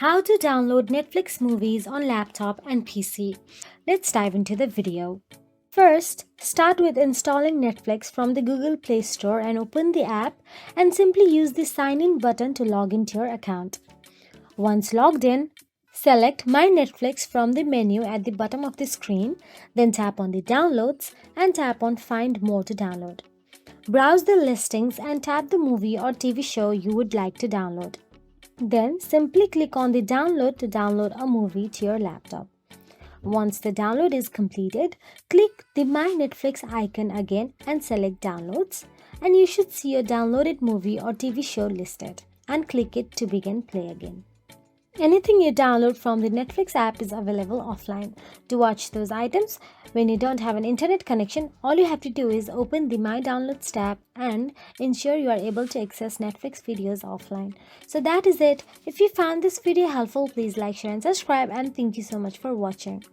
How to download Netflix movies on laptop and PC. Let's dive into the video. First, start with installing Netflix from the Google Play Store and open the app and simply use the sign in button to log into your account. Once logged in, select My Netflix from the menu at the bottom of the screen, then tap on the Downloads and tap on Find More to download. Browse the listings and tap the movie or TV show you would like to download. Then simply click on the download to download a movie to your laptop. Once the download is completed, click the My Netflix icon again and select Downloads, and you should see your downloaded movie or TV show listed, and click it to begin play again. Anything you download from the Netflix app is available offline. To watch those items when you don't have an internet connection, all you have to do is open the My Downloads tab and ensure you are able to access Netflix videos offline. So that is it. If you found this video helpful, please like, share and subscribe, and thank you so much for watching.